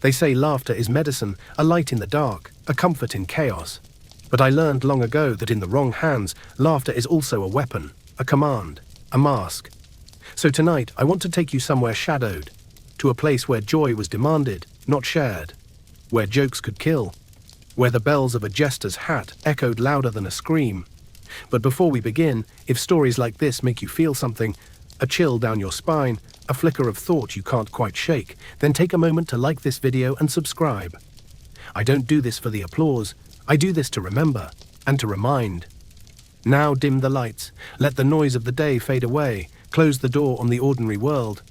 They say laughter is medicine, a light in the dark, a comfort in chaos. But I learned long ago that in the wrong hands, laughter is also a weapon, a command, a mask. So tonight, I want to take you somewhere shadowed, to a place where joy was demanded, not shared, where jokes could kill, where the bells of a jester's hat echoed louder than a scream. But before we begin, if stories like this make you feel something, a chill down your spine, a flicker of thought you can't quite shake, then take a moment to like this video and subscribe. I don't do this for the applause, I do this to remember, and to remind. Now dim the lights, let the noise of the day fade away, close the door on the ordinary world.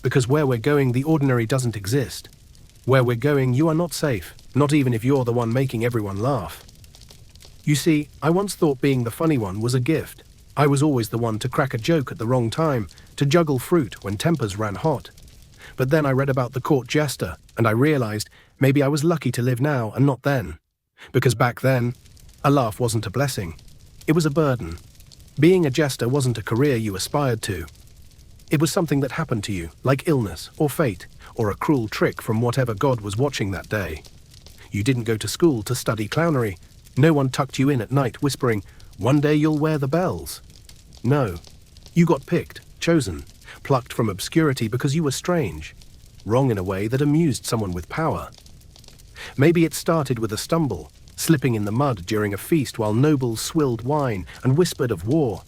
Because where we're going, the ordinary doesn't exist. Where we're going, you are not safe, not even if you're the one making everyone laugh. You see, I once thought being the funny one was a gift. I was always the one to crack a joke at the wrong time, to juggle fruit when tempers ran hot. But then I read about the court jester, and I realized maybe I was lucky to live now and not then. Because back then, a laugh wasn't a blessing. It was a burden. Being a jester wasn't a career you aspired to. It was something that happened to you, like illness or fate, or a cruel trick from whatever god was watching that day. You didn't go to school to study clownery. No one tucked you in at night whispering, "One day you'll wear the bells." No. You got picked, chosen, plucked from obscurity because you were strange, wrong in a way that amused someone with power. Maybe it started with a stumble, slipping in the mud during a feast while nobles swilled wine and whispered of war.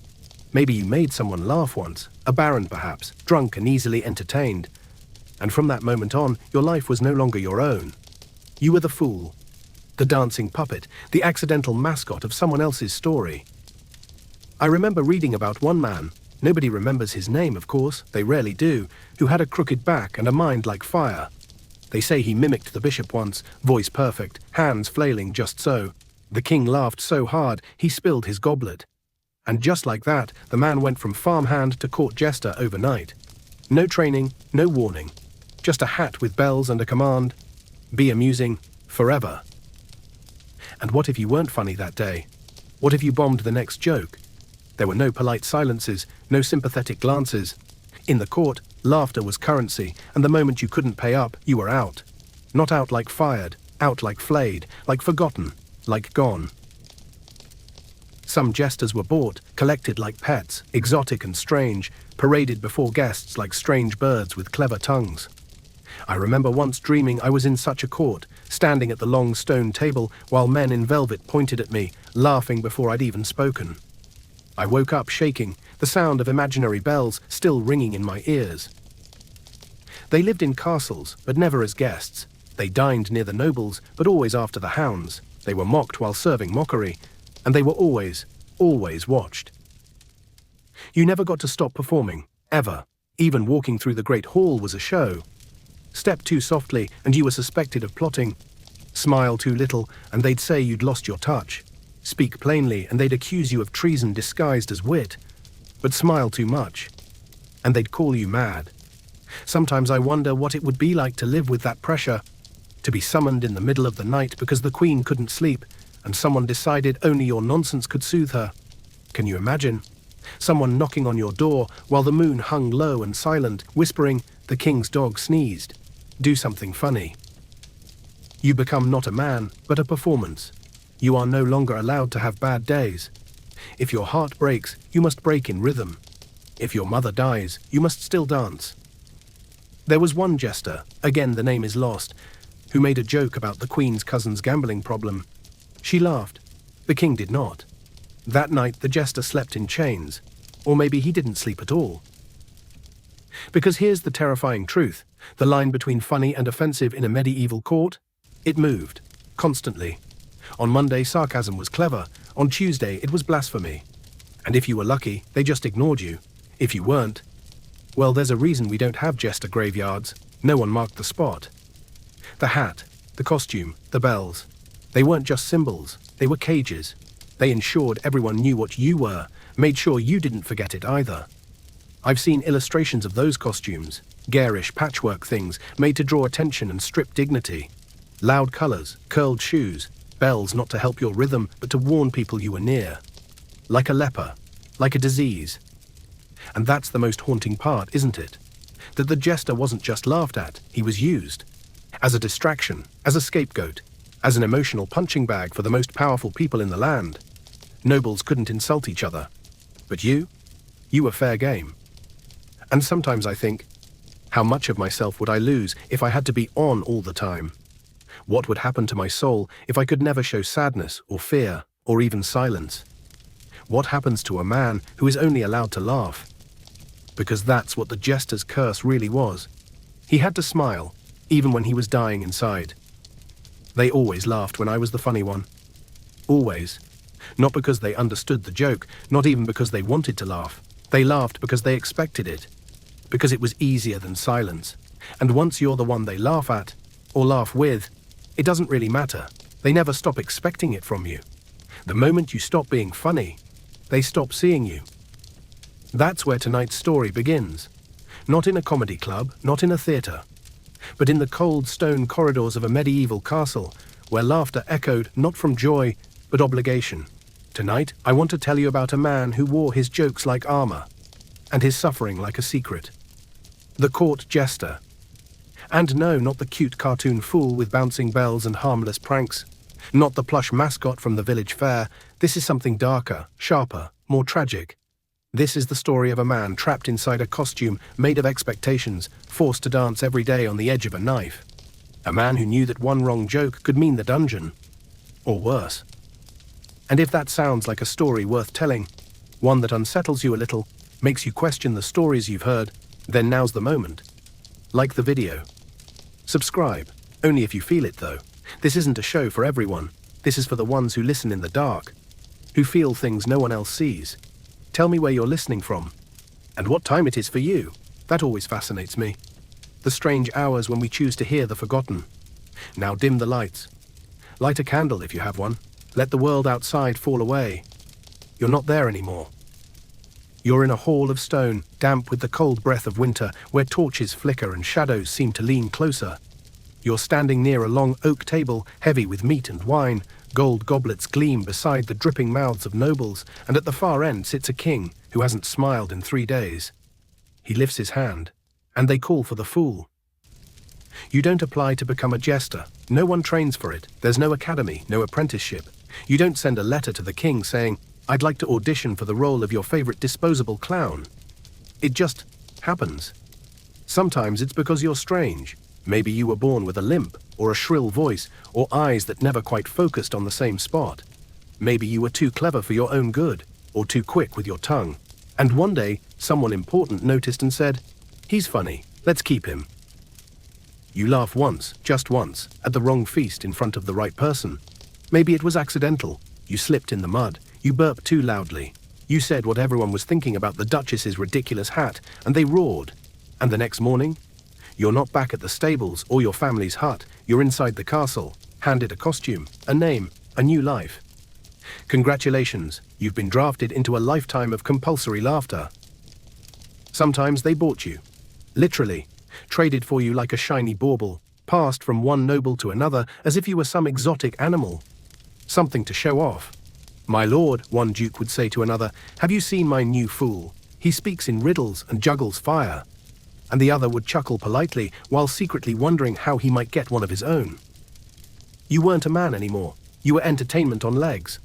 Maybe you made someone laugh once, a baron perhaps, drunk and easily entertained. And from that moment on, your life was no longer your own. You were the fool, the dancing puppet, the accidental mascot of someone else's story. I remember reading about one man, nobody remembers his name of course, they rarely do, who had a crooked back and a mind like fire. They say he mimicked the bishop once, voice perfect, hands flailing just so. The king laughed so hard, he spilled his goblet. And just like that, the man went from farmhand to court jester overnight. No training, no warning. Just a hat with bells and a command. Be amusing, forever. And what if you weren't funny that day? What if you bombed the next joke? There were no polite silences, no sympathetic glances. In the court, laughter was currency, and the moment you couldn't pay up, you were out. Not out like fired, out like flayed, like forgotten, like gone. Some jesters were bought, collected like pets, exotic and strange, paraded before guests like strange birds with clever tongues. I remember once dreaming I was in such a court, standing at the long stone table while men in velvet pointed at me, laughing before I'd even spoken. I woke up shaking, the sound of imaginary bells still ringing in my ears. They lived in castles, but never as guests. They dined near the nobles, but always after the hounds. They were mocked while serving mockery, and they were always, always watched. You never got to stop performing, ever. Even walking through the great hall was a show. Step too softly, and you were suspected of plotting. Smile too little, and they'd say you'd lost your touch. Speak plainly, and they'd accuse you of treason disguised as wit. But smile too much, and they'd call you mad. Sometimes I wonder what it would be like to live with that pressure, to be summoned in the middle of the night because the queen couldn't sleep, and someone decided only your nonsense could soothe her. Can you imagine? Someone knocking on your door while the moon hung low and silent, whispering, "The king's dog sneezed. Do something funny." You become not a man, but a performance. You are no longer allowed to have bad days. If your heart breaks, you must break in rhythm. If your mother dies, you must still dance. There was one jester, again the name is lost, who made a joke about the queen's cousin's gambling problem. She laughed. The king did not. That night the jester slept in chains. Or maybe he didn't sleep at all. Because here's the terrifying truth. The line between funny and offensive in a medieval court? It moved. Constantly. On Monday, sarcasm was clever. On Tuesday, it was blasphemy. And if you were lucky, they just ignored you. If you weren't, well, there's a reason we don't have jester graveyards. No one marked the spot. The hat, the costume, the bells. They weren't just symbols. They were cages. They ensured everyone knew what you were, made sure you didn't forget it either. I've seen illustrations of those costumes, garish patchwork things made to draw attention and strip dignity. Loud colors, curled shoes, bells not to help your rhythm but to warn people you were near. Like a leper, like a disease. And that's the most haunting part, isn't it? That the jester wasn't just laughed at, he was used. as a distraction, as a scapegoat, as an emotional punching bag for the most powerful people in the land. Nobles couldn't insult each other. But you were fair game. And sometimes I think, how much of myself would I lose if I had to be on all the time? What would happen to my soul if I could never show sadness or fear or even silence? What happens to a man who is only allowed to laugh? Because that's what the Jester's curse really was. He had to smile, even when he was dying inside. They always laughed when I was the funny one. Always. Not because they understood the joke, not even because they wanted to laugh. They laughed because they expected it. Because it was easier than silence. And once you're the one they laugh at, or laugh with, it doesn't really matter. They never stop expecting it from you. The moment you stop being funny, they stop seeing you. That's where tonight's story begins. Not in a comedy club, not in a theatre, but in the cold stone corridors of a medieval castle, where laughter echoed not from joy, but obligation. Tonight, I want to tell you about a man who wore his jokes like armor, and his suffering like a secret. The court jester. And no, not the cute cartoon fool with bouncing bells and harmless pranks. Not the plush mascot from the village fair. This is something darker, sharper, more tragic. This is the story of a man trapped inside a costume made of expectations, forced to dance every day on the edge of a knife. A man who knew that one wrong joke could mean the dungeon. Or worse. And if that sounds like a story worth telling, one that unsettles you a little, makes you question the stories you've heard, then now's the moment. Like the video. Subscribe, only if you feel it though. This isn't a show for everyone. This is for the ones who listen in the dark, who feel things no one else sees. Tell me where you're listening from, and what time it is for you. That always fascinates me. The strange hours when we choose to hear the forgotten. Now dim the lights. Light a candle if you have one. Let the world outside fall away. You're not there anymore. You're in a hall of stone, damp with the cold breath of winter, where torches flicker and shadows seem to lean closer. You're standing near a long oak table, heavy with meat and wine. Gold goblets gleam beside the dripping mouths of nobles, and at the far end sits a king who hasn't smiled in 3 days. He lifts his hand, and they call for the fool. You don't apply to become a jester. No one trains for it. There's no academy, no apprenticeship. You don't send a letter to the king saying, "I'd like to audition for the role of your favorite disposable clown." It just happens. Sometimes it's because you're strange. Maybe you were born with a limp, or a shrill voice, or eyes that never quite focused on the same spot. Maybe you were too clever for your own good, or too quick with your tongue. And one day, someone important noticed and said, "He's funny, let's keep him." You laugh once, just once, at the wrong feast in front of the right person. Maybe it was accidental. You slipped in the mud. You burped too loudly. You said what everyone was thinking about the Duchess's ridiculous hat, and they roared. And the next morning, you're not back at the stables or your family's hut. You're inside the castle, handed a costume, a name, a new life. Congratulations, you've been drafted into a lifetime of compulsory laughter. Sometimes they bought you. Literally. Traded for you like a shiny bauble, passed from one noble to another as if you were some exotic animal. Something to show off. "My lord," one duke would say to another, "have you seen my new fool? He speaks in riddles and juggles fire." And the other would chuckle politely while secretly wondering how he might get one of his own. You weren't a man anymore. You were entertainment on legs.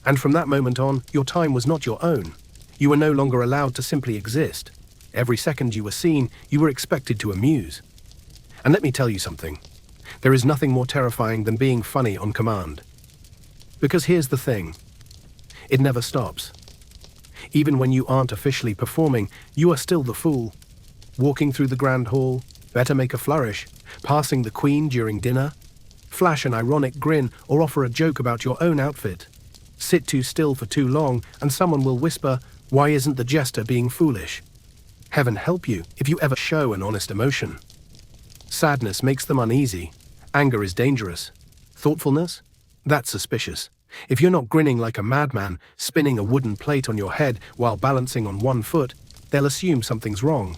And from that moment on, your time was not your own. You were no longer allowed to simply exist. Every second you were seen, you were expected to amuse. And let me tell you something. There is nothing more terrifying than being funny on command. Because here's the thing. It never stops. Even when you aren't officially performing, you are still the fool. Walking through the grand hall, better make a flourish, passing the queen during dinner, flash an ironic grin or offer a joke about your own outfit. Sit too still for too long and someone will whisper, "Why isn't the jester being foolish?" Heaven help you if you ever show an honest emotion. Sadness makes them uneasy. Anger is dangerous. Thoughtfulness? That's suspicious. If you're not grinning like a madman, spinning a wooden plate on your head while balancing on one foot, they'll assume something's wrong.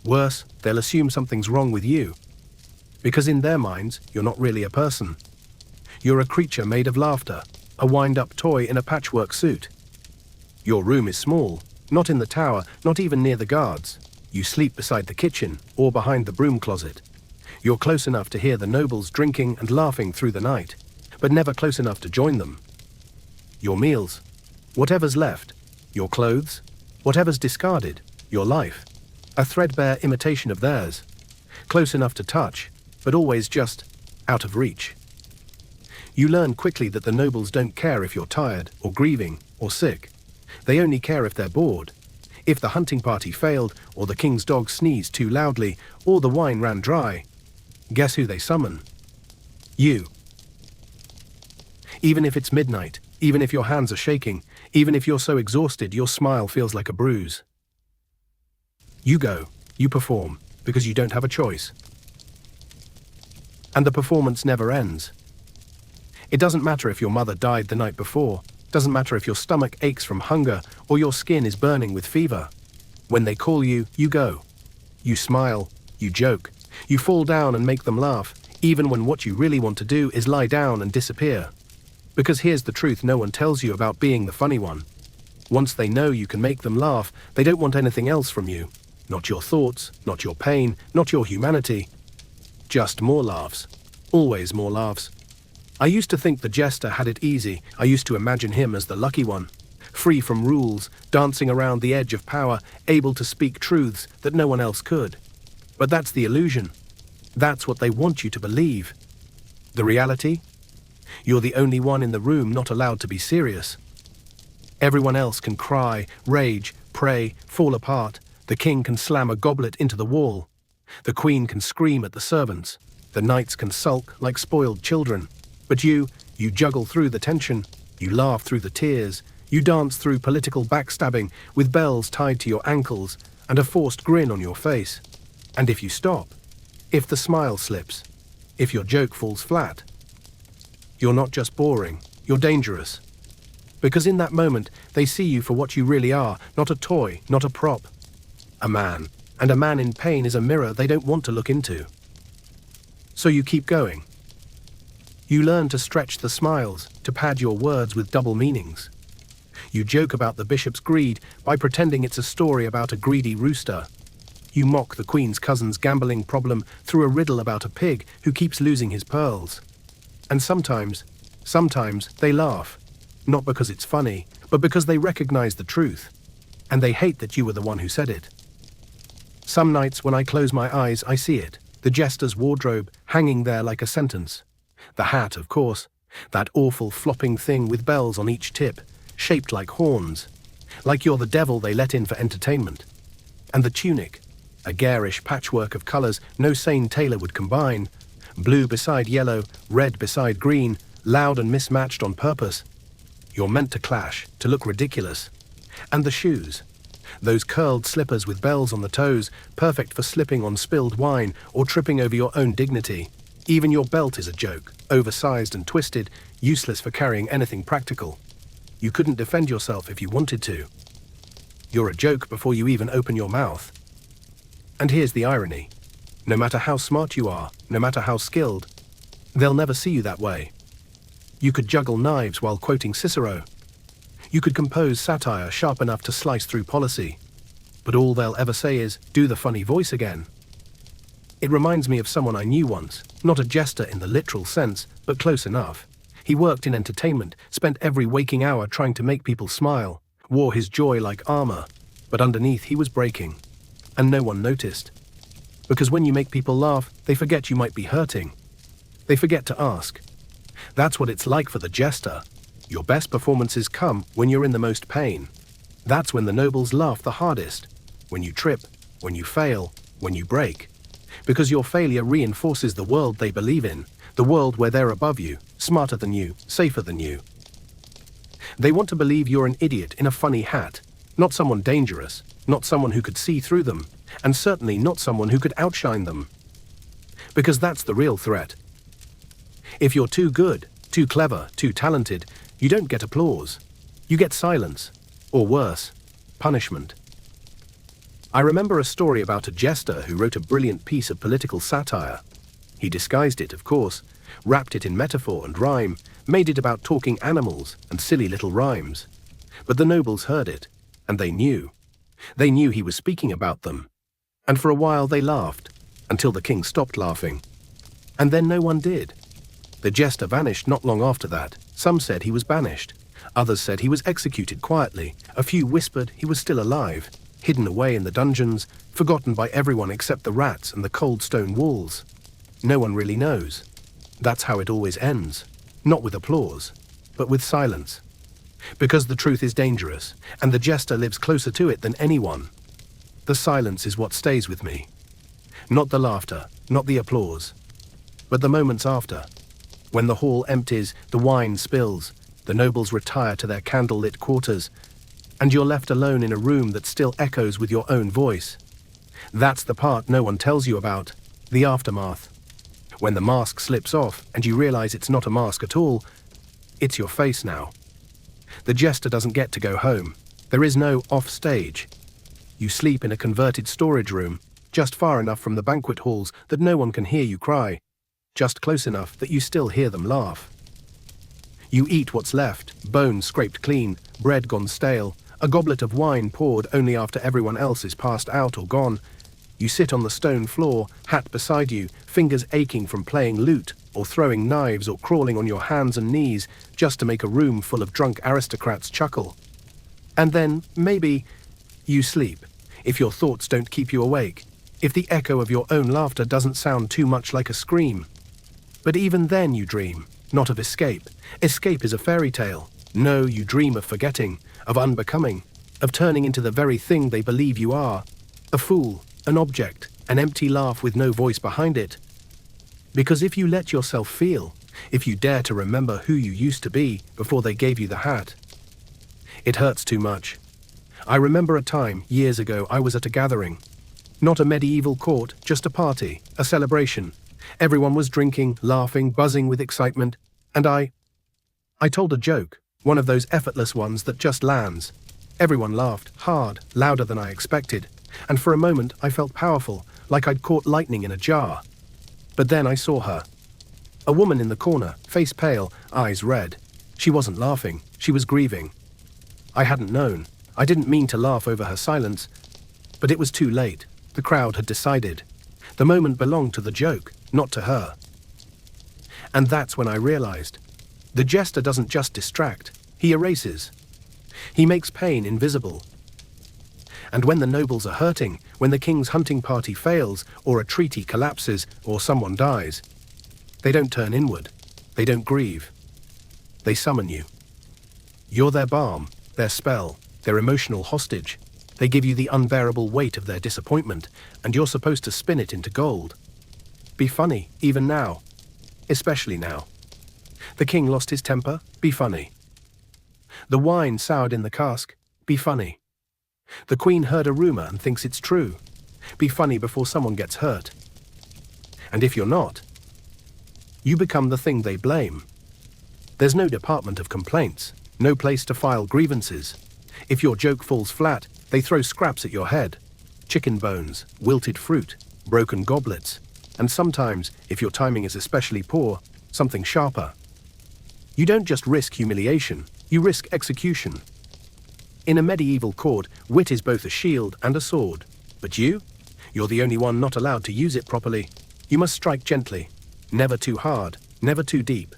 Worse, they'll assume something's wrong with you. Because in their minds, you're not really a person. You're a creature made of laughter, a wind-up toy in a patchwork suit. Your room is small, not in the tower, not even near the guards. You sleep beside the kitchen or behind the broom closet. You're close enough to hear the nobles drinking and laughing through the night, but never close enough to join them. Your meals, whatever's left, your clothes, whatever's discarded, your life, a threadbare imitation of theirs, close enough to touch, but always just out of reach. You learn quickly that the nobles don't care if you're tired or grieving or sick. They only care if they're bored. If the hunting party failed, or the king's dog sneezed too loudly, or the wine ran dry, guess who they summon? You. Even if it's midnight, even if your hands are shaking, even if you're so exhausted your smile feels like a bruise. You go, you perform, because you don't have a choice. And the performance never ends. It doesn't matter if your mother died the night before, doesn't matter if your stomach aches from hunger or your skin is burning with fever. When they call you, you go. You smile, you joke, you fall down and make them laugh, even when what you really want to do is lie down and disappear. Because here's the truth no one tells you about being the funny one. Once they know you can make them laugh, they don't want anything else from you. Not your thoughts, not your pain, not your humanity. Just more laughs. Always more laughs. I used to think the Jester had it easy. I used to imagine him as the lucky one, free from rules, dancing around the edge of power, able to speak truths that no one else could. But that's the illusion. That's what they want you to believe. The reality? You're the only one in the room not allowed to be serious. Everyone else can cry, rage, pray, fall apart. The king can slam a goblet into the wall. The queen can scream at the servants. The knights can sulk like spoiled children. But you juggle through the tension, you laugh through the tears, you dance through political backstabbing with bells tied to your ankles and a forced grin on your face. And if you stop, if the smile slips, if your joke falls flat, you're not just boring, you're dangerous. Because in that moment, they see you for what you really are, not a toy, not a prop. A man. And a man in pain is a mirror they don't want to look into. So you keep going. You learn to stretch the smiles, to pad your words with double meanings. You joke about the bishop's greed by pretending it's a story about a greedy rooster. You mock the queen's cousin's gambling problem through a riddle about a pig who keeps losing his pearls. And sometimes they laugh, not because it's funny, but because they recognize the truth. And they hate that you were the one who said it. Some nights when I close my eyes, I see it, the Jester's wardrobe hanging there like a sentence. The hat, of course, that awful flopping thing with bells on each tip, shaped like horns, like you're the devil they let in for entertainment. And the tunic, a garish patchwork of colors no sane tailor would combine, blue beside yellow, red beside green, loud and mismatched on purpose. You're meant to clash, to look ridiculous. And the shoes, those curled slippers with bells on the toes, perfect for slipping on spilled wine or tripping over your own dignity. Even your belt is a joke, oversized and twisted, useless for carrying anything practical. You couldn't defend yourself if you wanted to. You're a joke before you even open your mouth. And here's the irony. No matter how smart you are, no matter how skilled, they'll never see you that way. You could juggle knives while quoting Cicero. You could compose satire sharp enough to slice through policy. But all they'll ever say is, do the funny voice again. It reminds me of someone I knew once, not a jester in the literal sense, but close enough. He worked in entertainment, spent every waking hour trying to make people smile, wore his joy like armor, but underneath he was breaking. And no one noticed. Because when you make people laugh, they forget you might be hurting. They forget to ask. That's what it's like for the jester. Your best performances come when you're in the most pain. That's when the nobles laugh the hardest. When you trip, when you fail, when you break. Because your failure reinforces the world they believe in, the world where they're above you, smarter than you, safer than you. They want to believe you're an idiot in a funny hat, not someone dangerous, not someone who could see through them, and certainly not someone who could outshine them. Because that's the real threat. If you're too good, too clever, too talented, you don't get applause. You get silence, or worse, punishment. I remember a story about a jester who wrote a brilliant piece of political satire. He disguised it, of course, wrapped it in metaphor and rhyme, made it about talking animals and silly little rhymes. But the nobles heard it, and they knew. They knew he was speaking about them. And for a while they laughed, until the king stopped laughing, And then no one did. The jester vanished not long after that. Some said he was banished. Others said he was executed quietly. A few whispered he was still alive, hidden away in the dungeons, forgotten by everyone except the rats and the cold stone walls. No one really knows. That's how it always ends. Not with applause, but with silence. Because the truth is dangerous, and the jester lives closer to it than anyone. The silence is what stays with me. Not the laughter, not the applause, but the moments after. When the hall empties, the wine spills, the nobles retire to their candle-lit quarters, and you're left alone in a room that still echoes with your own voice. That's the part no one tells you about, the aftermath. When the mask slips off and you realize it's not a mask at all, it's your face now. The jester doesn't get to go home. There is no off-stage. You sleep in a converted storage room, just far enough from the banquet halls that no one can hear you cry, just close enough that you still hear them laugh. You eat what's left, bones scraped clean, bread gone stale, a goblet of wine poured only after everyone else is passed out or gone. You sit on the stone floor, hat beside you, fingers aching from playing lute or throwing knives or crawling on your hands and knees just to make a room full of drunk aristocrats chuckle. And then, maybe, you sleep, if your thoughts don't keep you awake, if the echo of your own laughter doesn't sound too much like a scream. But even then you dream, not of escape. Escape is a fairy tale. No, you dream of forgetting, of unbecoming, of turning into the very thing they believe you are. A fool, an object, an empty laugh with no voice behind it. Because if you let yourself feel, if you dare to remember who you used to be before they gave you the hat, it hurts too much. I remember a time, years ago, I was at a gathering. Not a medieval court, just a party, a celebration. Everyone was drinking, laughing, buzzing with excitement, and I told a joke, one of those effortless ones that just lands. Everyone laughed, hard, louder than I expected, and for a moment I felt powerful, like I'd caught lightning in a jar. But then I saw her. A woman in the corner, face pale, eyes red. She wasn't laughing, she was grieving. I hadn't known. I didn't mean to laugh over her silence, but it was too late. The crowd had decided. The moment belonged to the joke, not to her. And that's when I realized. The jester doesn't just distract, he erases. He makes pain invisible. And when the nobles are hurting, when the king's hunting party fails, or a treaty collapses, or someone dies, they don't turn inward. They don't grieve. They summon you. You're their balm, their spell, their emotional hostage. They give you the unbearable weight of their disappointment, and you're supposed to spin it into gold. Be funny, even now. Especially now. The king lost his temper? Be funny. The wine soured in the cask? Be funny. The queen heard a rumor and thinks it's true. Be funny before someone gets hurt. And if you're not, you become the thing they blame. There's no department of complaints, no place to file grievances. If your joke falls flat, they throw scraps at your head. Chicken bones, wilted fruit, broken goblets, and sometimes, if your timing is especially poor, something sharper. You don't just risk humiliation, you risk execution. In a medieval court, wit is both a shield and a sword. But you're the only one not allowed to use it properly. You must strike gently, never too hard, never too deep.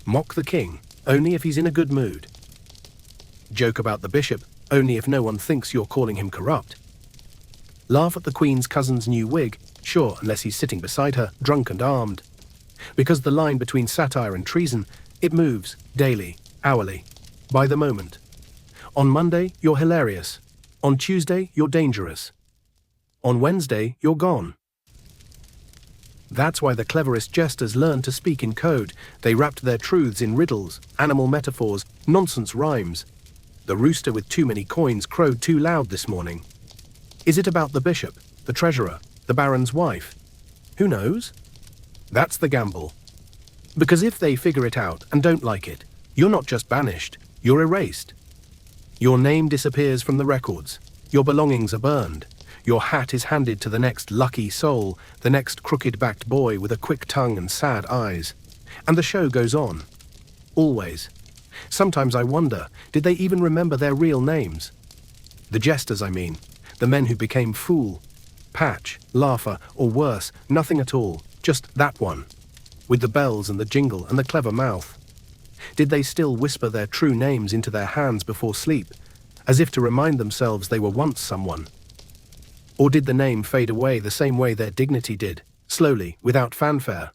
Mock the king, only if he's in a good mood. Joke about the bishop, only if no one thinks you're calling him corrupt. Laugh at the queen's cousin's new wig, sure, unless he's sitting beside her, drunk and armed. Because the line between satire and treason, it moves, daily, hourly, by the moment. On Monday, you're hilarious. On Tuesday, you're dangerous. On Wednesday, you're gone. That's why the cleverest jesters learned to speak in code. They wrapped their truths in riddles, animal metaphors, nonsense rhymes. The rooster with too many coins crowed too loud this morning. Is it about the bishop, the treasurer, the baron's wife? Who knows? That's the gamble. Because if they figure it out and don't like it, you're not just banished, you're erased. Your name disappears from the records. Your belongings are burned. Your hat is handed to the next lucky soul, the next crooked-backed boy with a quick tongue and sad eyes. And the show goes on. Always. Sometimes I wonder, did they even remember their real names? The jesters, I mean. The men who became fool, patch, laugher, or worse, nothing at all. Just that one, with the bells and the jingle and the clever mouth. Did they still whisper their true names into their hands before sleep, as if to remind themselves they were once someone? Or did the name fade away the same way their dignity did, slowly, without fanfare?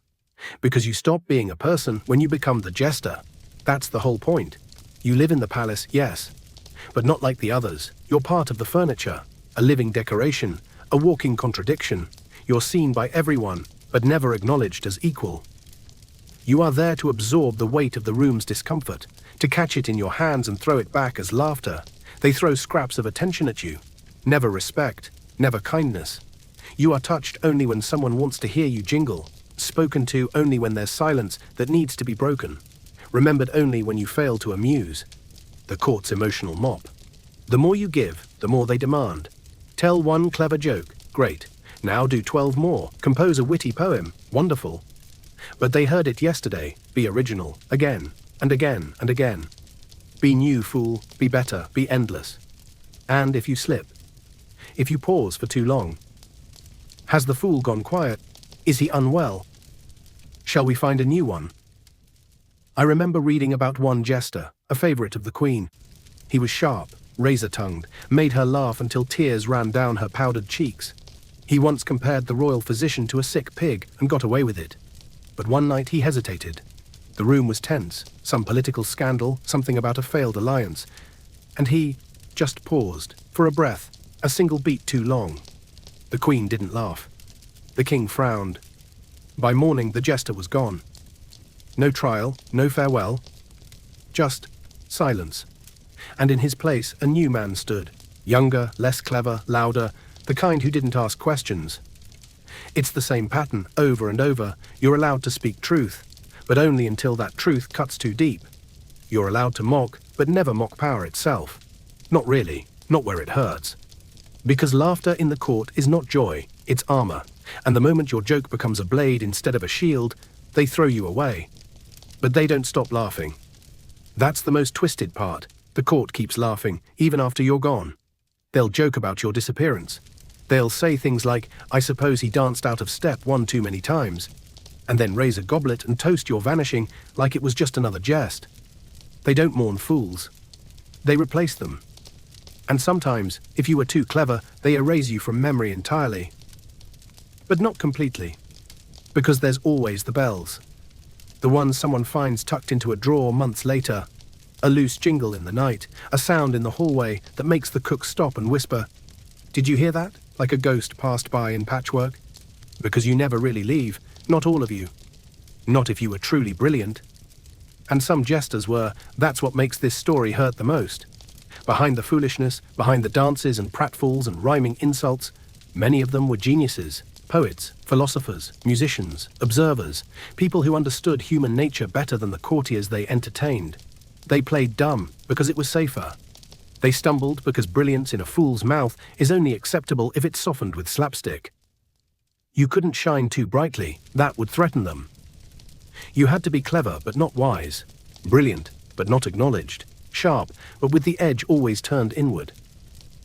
Because you stop being a person when you become the jester. That's the whole point. You live in the palace, yes, but not like the others. You're part of the furniture, a living decoration, a walking contradiction. You're seen by everyone, but never acknowledged as equal. You are there to absorb the weight of the room's discomfort, to catch it in your hands and throw it back as laughter. They throw scraps of attention at you. Never respect, never kindness. You are touched only when someone wants to hear you jingle, spoken to only when there's silence that needs to be broken, remembered only when you fail to amuse. The court's emotional mop. The more you give, the more they demand. Tell one clever joke, great. Now do 12 more. Compose a witty poem, wonderful. But they heard it yesterday. Be original, again, and again, and again. Be new, fool, be better, be endless. And if you slip, if you pause for too long, has the fool gone quiet? Is he unwell? Shall we find a new one? I remember reading about one jester, a favorite of the queen. He was sharp, razor-tongued, made her laugh until tears ran down her powdered cheeks. He once compared the royal physician to a sick pig and got away with it. But one night he hesitated. The room was tense, some political scandal, something about a failed alliance. And he just paused, for a breath, a single beat too long. The queen didn't laugh. The king frowned. By morning the jester was gone. No trial, no farewell. Just silence. And in his place a new man stood, younger, less clever, louder, the kind who didn't ask questions. It's the same pattern, over and over. You're allowed to speak truth, but only until that truth cuts too deep. You're allowed to mock, but never mock power itself. Not really, not where it hurts. Because laughter in the court is not joy, it's armor, and the moment your joke becomes a blade instead of a shield, they throw you away. But they don't stop laughing. That's the most twisted part. The court keeps laughing, even after you're gone. They'll joke about your disappearance. They'll say things like, I suppose he danced out of step one too many times, and then raise a goblet and toast your vanishing like it was just another jest. They don't mourn fools. They replace them. And sometimes, if you were too clever, they erase you from memory entirely. But not completely, because there's always the bells. The ones someone finds tucked into a drawer months later. A loose jingle in the night, a sound in the hallway that makes the cook stop and whisper, "Did you hear that?" Like a ghost passed by in patchwork. Because you never really leave, not all of you. Not if you were truly brilliant. And some jesters were. That's what makes this story hurt the most. Behind the foolishness, behind the dances and pratfalls and rhyming insults, many of them were geniuses, poets, philosophers, musicians, observers, people who understood human nature better than the courtiers they entertained. They played dumb because it was safer. They stumbled because brilliance in a fool's mouth is only acceptable if it's softened with slapstick. You couldn't shine too brightly, that would threaten them. You had to be clever but not wise, brilliant but not acknowledged, sharp but with the edge always turned inward.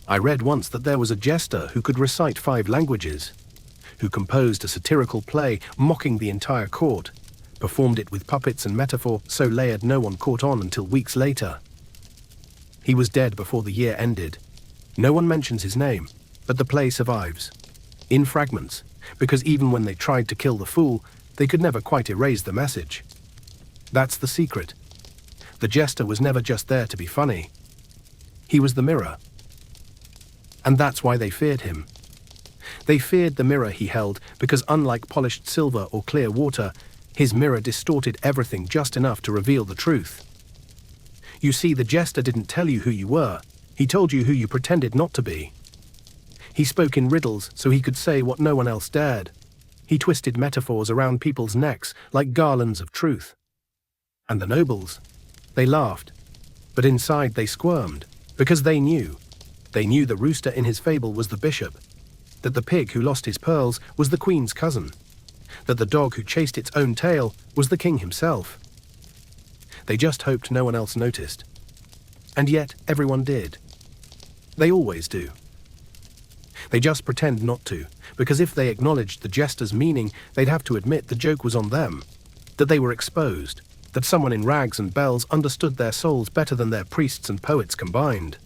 I read once that there was a jester who could recite 5 languages, who composed a satirical play mocking the entire court, performed it with puppets and metaphor so layered no one caught on until weeks later. He was dead before the year ended. No one mentions his name, but the play survives. In fragments, because even when they tried to kill the fool, they could never quite erase the message. That's the secret. The jester was never just there to be funny. He was the mirror. And that's why they feared him. They feared the mirror he held because unlike polished silver or clear water, his mirror distorted everything just enough to reveal the truth. You see, the jester didn't tell you who you were. He told you who you pretended not to be. He spoke in riddles so he could say what no one else dared. He twisted metaphors around people's necks like garlands of truth. And the nobles, they laughed. But inside they squirmed, because they knew. They knew the rooster in his fable was the bishop, that the pig who lost his pearls was the queen's cousin, that the dog who chased its own tail was the king himself. They just hoped no one else noticed. And yet everyone did. They always do. They just pretend not to, because if they acknowledged the jester's meaning, they'd have to admit the joke was on them, that they were exposed, that someone in rags and bells understood their souls better than their priests and poets combined.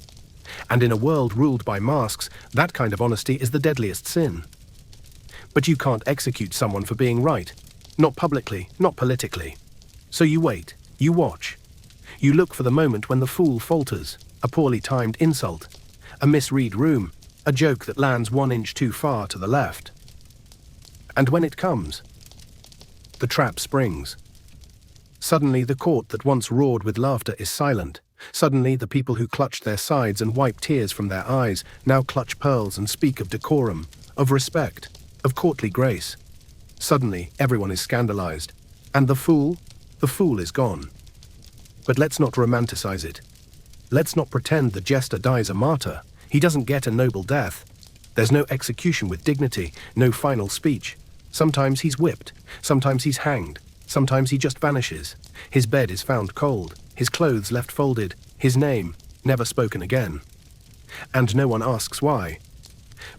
And in a world ruled by masks, that kind of honesty is the deadliest sin. But you can't execute someone for being right, not publicly, not politically. So you wait, you watch. You look for the moment when the fool falters, a poorly timed insult, a misread room, a joke that lands 1 inch too far to the left. And when it comes, the trap springs. Suddenly the court that once roared with laughter is silent. Suddenly the people who clutched their sides and wiped tears from their eyes now clutch pearls and speak of decorum, of respect, of courtly grace. Suddenly everyone is scandalized. And the fool is gone. But let's not romanticize it. Let's not pretend the jester dies a martyr. He doesn't get a noble death. There's no execution with dignity, no final speech. Sometimes he's whipped, sometimes he's hanged, sometimes he just vanishes. His bed is found cold, his clothes left folded, his name never spoken again. And no one asks why.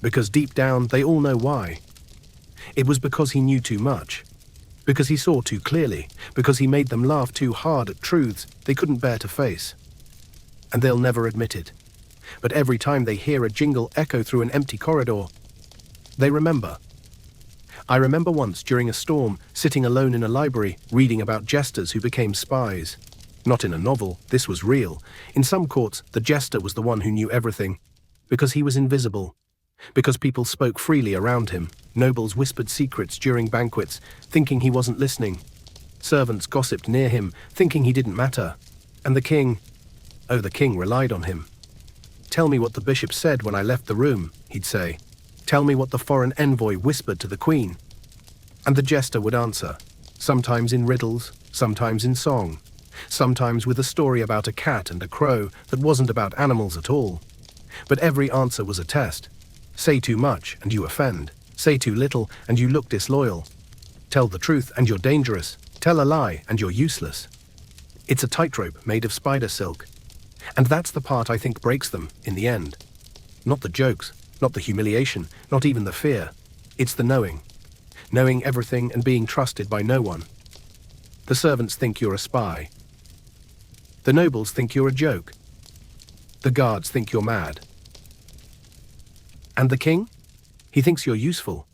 Because deep down they all know why. It was because he knew too much. Because he saw too clearly, because he made them laugh too hard at truths they couldn't bear to face. And they'll never admit it. But every time they hear a jingle echo through an empty corridor, they remember. I remember once during a storm, sitting alone in a library, reading about jesters who became spies. Not in a novel, this was real. In some courts, the jester was the one who knew everything, because he was invisible. Because people spoke freely around him, nobles whispered secrets during banquets, thinking he wasn't listening. Servants gossiped near him, thinking he didn't matter. And the king relied on him. "Tell me what the bishop said when I left the room," he'd say. "Tell me what the foreign envoy whispered to the queen." And the jester would answer, sometimes in riddles, sometimes in song, sometimes with a story about a cat and a crow that wasn't about animals at all. But every answer was a test. Say too much and you offend. Say too little and you look disloyal. Tell the truth and you're dangerous. Tell a lie and you're useless. It's a tightrope made of spider silk. And that's the part I think breaks them in the end. Not the jokes, not the humiliation, not even the fear. It's the knowing. Knowing everything and being trusted by no one. The servants think you're a spy. The nobles think you're a joke. The guards think you're mad. And the king? He thinks you're useful.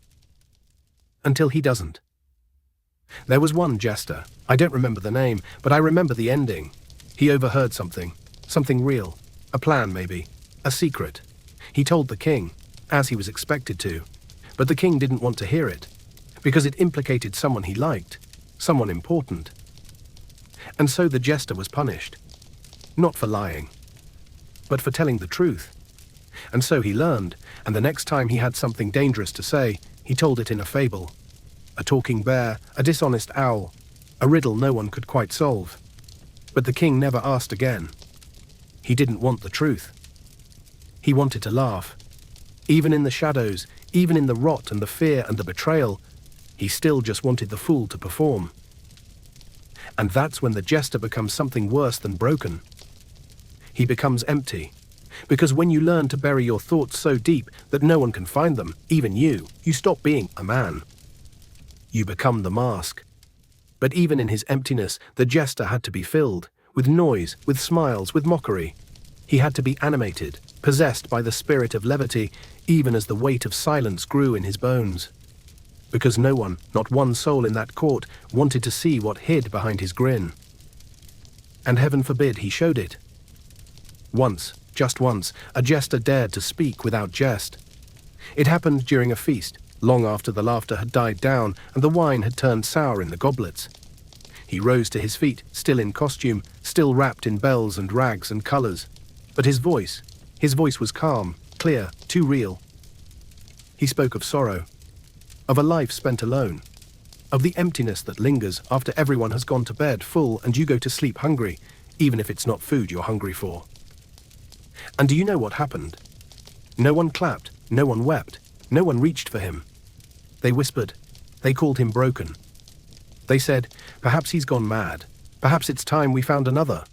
Until he doesn't. There was one jester. I don't remember the name, but I remember the ending. He overheard something. Something real. A plan, maybe. A secret. He told the king, as he was expected to. But the king didn't want to hear it, because it implicated someone he liked, someone important. And so the jester was punished. Not for lying, but for telling the truth. And so he learned, and the next time he had something dangerous to say, he told it in a fable. A talking bear, a dishonest owl, a riddle no one could quite solve. But the king never asked again. He didn't want the truth. He wanted to laugh. Even in the shadows, even in the rot and the fear and the betrayal, he still just wanted the fool to perform. And that's when the jester becomes something worse than broken. He becomes empty. Because when you learn to bury your thoughts so deep that no one can find them, even you stop being a man. You become the mask. But even in his emptiness, the jester had to be filled, with noise, with smiles, with mockery. He had to be animated, possessed by the spirit of levity, even as the weight of silence grew in his bones. Because no one, not one soul in that court, wanted to see what hid behind his grin. And heaven forbid he showed it. Once, just once, a jester dared to speak without jest. It happened during a feast, long after the laughter had died down and the wine had turned sour in the goblets. He rose to his feet, still in costume, still wrapped in bells and rags and colors. But his voice was calm, clear, too real. He spoke of sorrow, of a life spent alone, of the emptiness that lingers after everyone has gone to bed full and you go to sleep hungry, even if it's not food you're hungry for. And do you know what happened? No one clapped, no one wept, no one reached for him. They whispered, they called him broken. They said, perhaps he's gone mad, perhaps it's time we found another.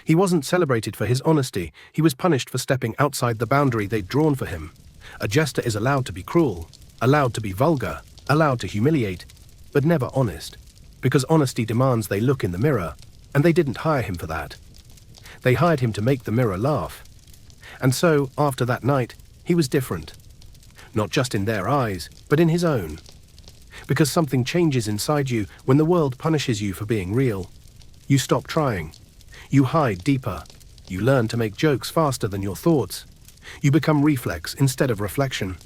He wasn't celebrated for his honesty, he was punished for stepping outside the boundary they'd drawn for him. A jester is allowed to be cruel, allowed to be vulgar, allowed to humiliate, but never honest, because honesty demands they look in the mirror, and they didn't hire him for that. They hired him to make the mirror laugh. And so, after that night, he was different. Not just in their eyes, but in his own. Because something changes inside you when the world punishes you for being real. You stop trying. You hide deeper. You learn to make jokes faster than your thoughts. You become reflex instead of reflection.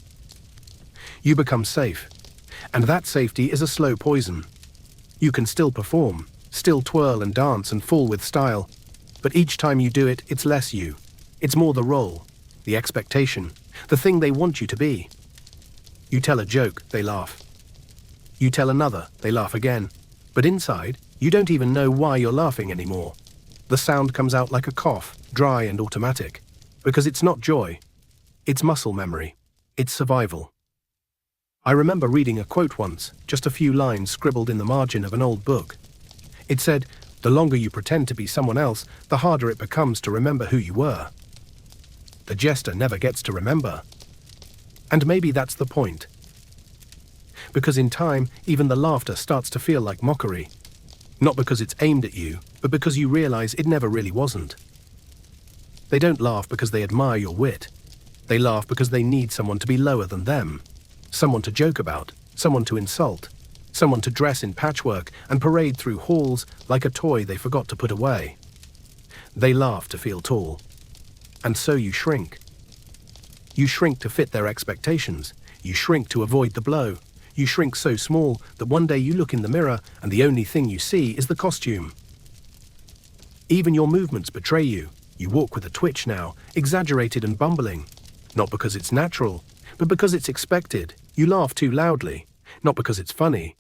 You become safe. And that safety is a slow poison. You can still perform, still twirl and dance and fall with style. But each time you do it, it's less you. It's more the role, the expectation, the thing they want you to be. You tell a joke, they laugh. You tell another, they laugh again. But inside, you don't even know why you're laughing anymore. The sound comes out like a cough, dry and automatic. Because it's not joy. It's muscle memory. It's survival. I remember reading a quote once, just a few lines scribbled in the margin of an old book. It said, "The longer you pretend to be someone else, the harder it becomes to remember who you were." The jester never gets to remember. And maybe that's the point. Because in time, even the laughter starts to feel like mockery. Not because it's aimed at you, but because you realize it never really wasn't. They don't laugh because they admire your wit. They laugh because they need someone to be lower than them. Someone to joke about, someone to insult, someone to dress in patchwork and parade through halls like a toy they forgot to put away. They laugh to feel tall. And so you shrink. You shrink to fit their expectations. You shrink to avoid the blow. You shrink so small that one day you look in the mirror and the only thing you see is the costume. Even your movements betray you. You walk with a twitch now, exaggerated and bumbling. Not because it's natural, but because it's expected. You laugh too loudly, not because it's funny,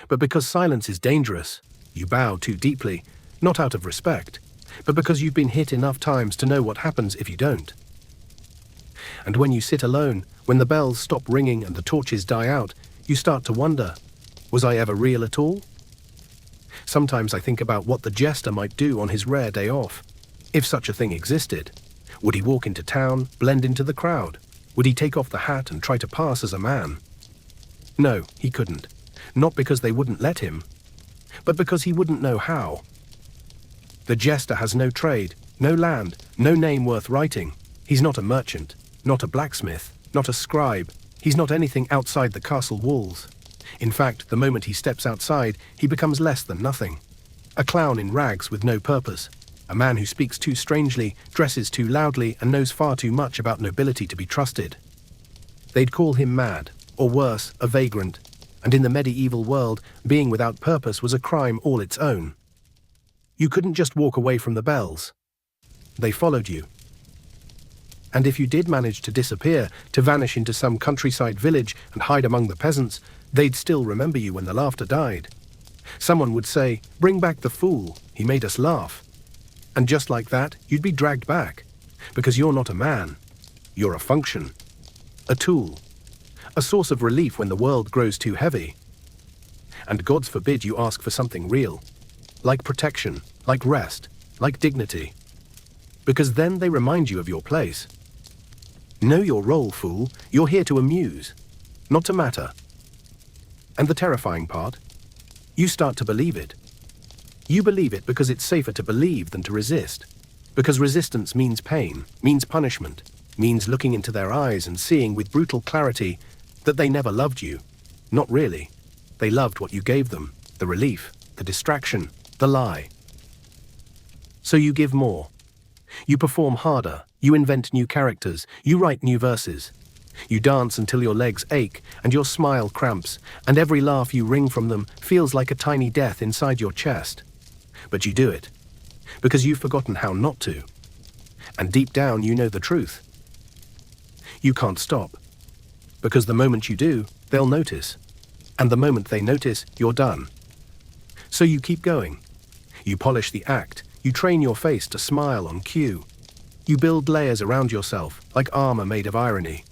but because silence is dangerous. You bow too deeply, not out of respect, but because you've been hit enough times to know what happens if you don't. And when you sit alone, when the bells stop ringing and the torches die out, you start to wonder, was I ever real at all? Sometimes I think about what the jester might do on his rare day off. If such a thing existed, would he walk into town, blend into the crowd? Would he take off the hat and try to pass as a man? No, he couldn't. Not because they wouldn't let him, but because he wouldn't know how. The jester has no trade, no land, no name worth writing. He's not a merchant, not a blacksmith, not a scribe. He's not anything outside the castle walls. In fact, the moment he steps outside, he becomes less than nothing. A clown in rags with no purpose. A man who speaks too strangely, dresses too loudly, and knows far too much about nobility to be trusted. They'd call him mad, or worse, a vagrant, and in the medieval world, being without purpose was a crime all its own. You couldn't just walk away from the bells. They followed you. And if you did manage to disappear, to vanish into some countryside village and hide among the peasants, they'd still remember you when the laughter died. Someone would say, "Bring back the fool, he made us laugh." And just like that, you'd be dragged back. Because you're not a man. You're a function. A tool. A source of relief when the world grows too heavy. And God forbid you ask for something real. Like protection, like rest, like dignity. Because then they remind you of your place. Know your role, fool. You're here to amuse, not to matter. And the terrifying part? You start to believe it. You believe it because it's safer to believe than to resist. Because resistance means pain, means punishment, means looking into their eyes and seeing with brutal clarity that they never loved you. Not really. They loved what you gave them, the relief, the distraction, the lie. So you give more. You perform harder, you invent new characters, you write new verses. You dance until your legs ache and your smile cramps, and every laugh you wring from them feels like a tiny death inside your chest. But you do it, because you've forgotten how not to. And deep down you know the truth. You can't stop, because the moment you do, they'll notice. And the moment they notice, you're done. So you keep going. You polish the act, you train your face to smile on cue. You build layers around yourself, like armor made of irony.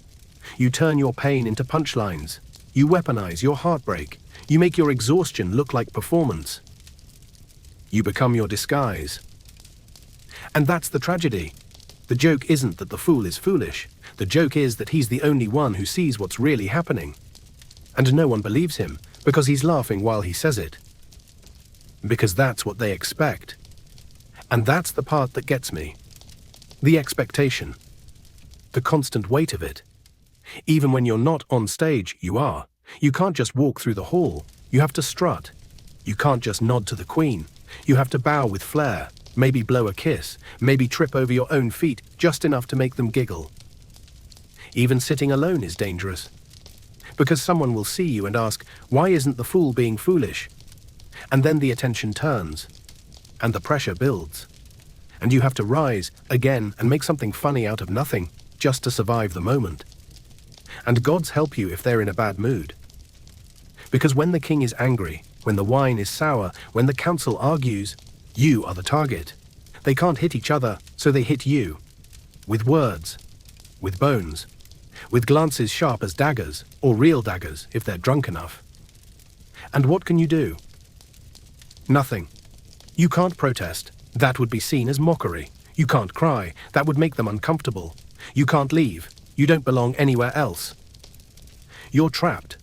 You turn your pain into punchlines. You weaponize your heartbreak. You make your exhaustion look like performance. You become your disguise. And that's the tragedy. The joke isn't that the fool is foolish. The joke is that he's the only one who sees what's really happening. And no one believes him because he's laughing while he says it. Because that's what they expect. And that's the part that gets me. The expectation. The constant weight of it. Even when you're not on stage, you are. You can't just walk through the hall. You have to strut. You can't just nod to the queen. You have to bow with flair, maybe blow a kiss, maybe trip over your own feet just enough to make them giggle. Even sitting alone is dangerous. Because someone will see you and ask, why isn't the fool being foolish? And then the attention turns, and the pressure builds. And you have to rise again and make something funny out of nothing, just to survive the moment. And gods help you if they're in a bad mood. Because when the king is angry, when the wine is sour, when the council argues, you are the target. They can't hit each other, so they hit you. With words, with bones, with glances sharp as daggers, or real daggers if they're drunk enough. And what can you do? Nothing. You can't protest. That would be seen as mockery. You can't cry. That would make them uncomfortable. You can't leave. You don't belong anywhere else. You're trapped.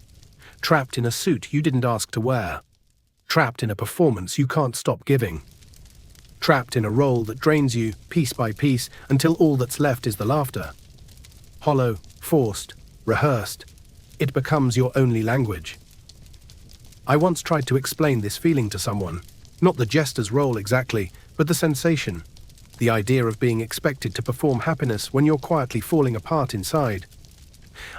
Trapped in a suit you didn't ask to wear. Trapped in a performance you can't stop giving. Trapped in a role that drains you piece by piece until all that's left is the laughter. Hollow, forced, rehearsed. It becomes your only language. I once tried to explain this feeling to someone. Not the jester's role exactly, but the sensation. The idea of being expected to perform happiness when you're quietly falling apart inside.